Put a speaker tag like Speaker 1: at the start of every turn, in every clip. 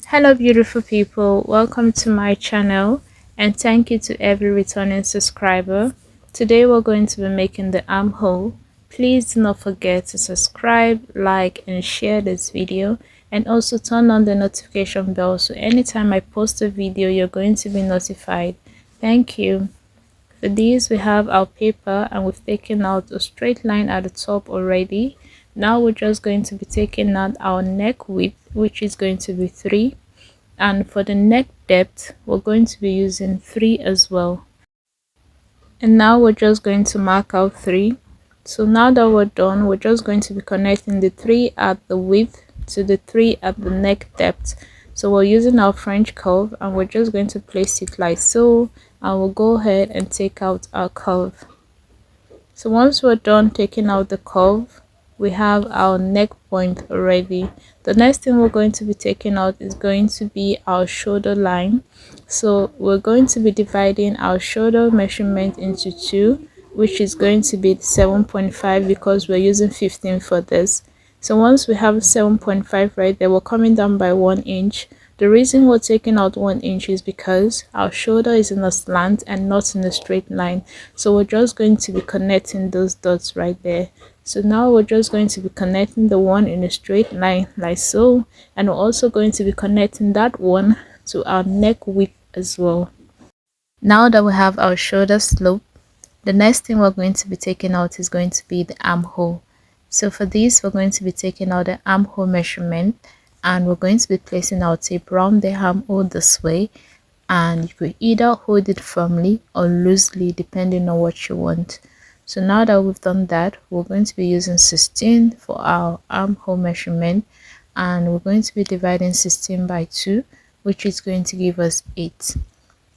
Speaker 1: Hello beautiful people, welcome to my channel and thank you to every returning subscriber. Today we're going to be making the armhole. Please do not forget to subscribe, like and share this video, and also turn on the notification bell so anytime I post a video you're going to be notified. Thank you. For this we have our paper and we've taken out a straight line at the top already. Now we're just going to be taking out our neck width, which is going to be 3, and for the neck depth we're going to be using 3 as well. And now we're just going to mark out 3. So now that we're done, we're just going to be connecting the 3 at the width to the 3 at the neck depth. So we're using our French curve and we're just going to place it like so, and we'll go ahead and take out our curve. So once we're done taking out the curve, we have our neck point already. The next thing we're going to be taking out is going to be our shoulder line. So we're going to be dividing our shoulder measurement into 2, which is going to be 7.5 because we're using 15 for this. So once we have 7.5 right there, we're coming down by 1 inch. The reason we're taking out 1 inch is because our shoulder is in a slant and not in a straight line. So we're just going to be connecting those dots right there. So now we're just going to be connecting the one in a straight line like so, and we're also going to be connecting that one to our neck width as well. Now that we have our shoulder slope, the next thing we're going to be taking out is going to be the armhole. So for this we're going to be taking out the armhole measurement, and we're going to be placing our tape around the armhole this way, and you could either hold it firmly or loosely depending on what you want. So now that we've done that, we're going to be using 16 for our armhole measurement, and we're going to be dividing 16 by 2, which is going to give us 8.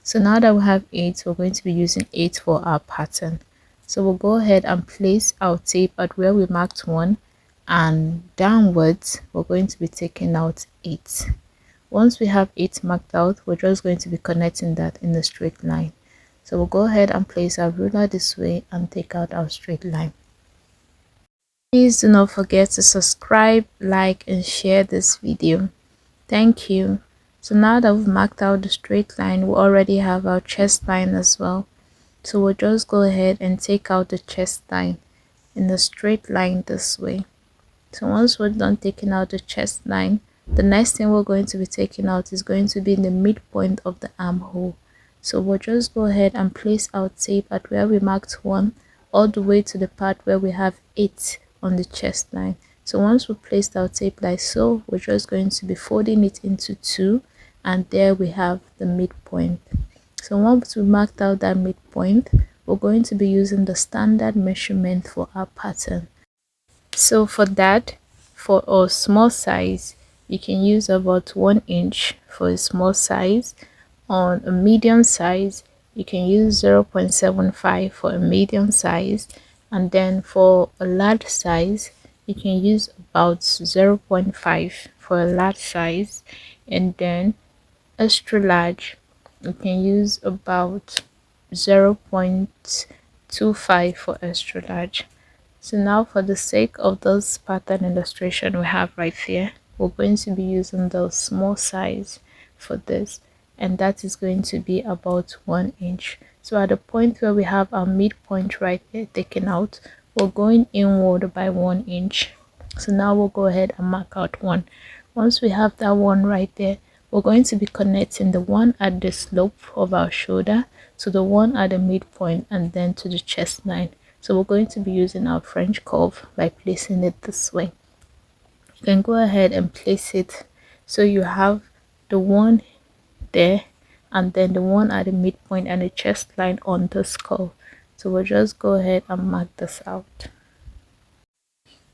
Speaker 1: So now that we have 8, we're going to be using 8 for our pattern. So we'll go ahead and place our tape at where we marked 1, and downwards we're going to be taking out 8. Once we have 8 marked out, we're just going to be connecting that in a straight line. So we'll go ahead and place our ruler this way and take out our straight line. Please do not forget to subscribe, like and share this video. Thank you. So now that we've marked out the straight line, we already have our chest line as well. So we'll just go ahead and take out the chest line in a straight line this way. So once we're done taking out the chest line, the next thing we're going to be taking out is going to be in the midpoint of the armhole. So we'll just go ahead and place our tape at where we marked 1 all the way to the part where we have 8 on the chest line. So once we placed our tape like so, we're just going to be folding it into 2, and there we have the midpoint. So once we marked out that midpoint, we're going to be using the standard measurement for our pattern. So for that, for a small size, you can use about 1 inch for a small size. On a medium size, you can use 0.75 for a medium size, and then for a large size, you can use about 0.5 for a large size, and then extra large, you can use about 0.25 for extra large. So now for the sake of this pattern illustration we have right here, we're going to be using the small size for this, and that is going to be about 1 inch. So at the point where we have our midpoint right there taken out, we're going inward by 1 inch. So now we'll go ahead and mark out 1. Once we have that 1 right there, we're going to be connecting the one at the slope of our shoulder to the one at the midpoint and then to the chest line. So we're going to be using our French curve by placing it this way. You can go ahead and place it so you have the one there and then the one at the midpoint and the chest line on this curve. So we'll just go ahead and mark this out.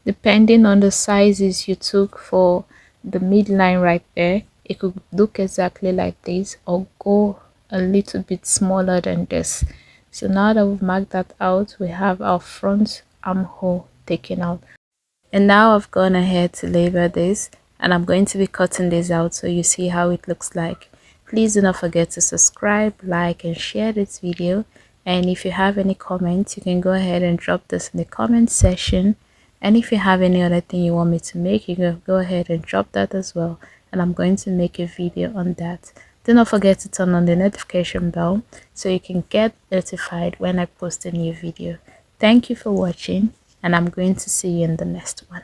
Speaker 1: Depending on the sizes you took for the midline right there, it could look exactly like this or go a little bit smaller than this. So now that we've marked that out, we have our front armhole taken out. And now I've gone ahead to label this, and I'm going to be cutting this out so you see how it looks like. Please do not forget to subscribe, like and share this video, and if you have any comments, you can go ahead and drop this in the comment section. And if you have any other thing you want me to make, you can go ahead and drop that as well. and I'm going to make a video on that. Do not forget to turn on the notification bell so you can get notified when I post a new video. Thank you for watching, and I'm going to see you in the next one.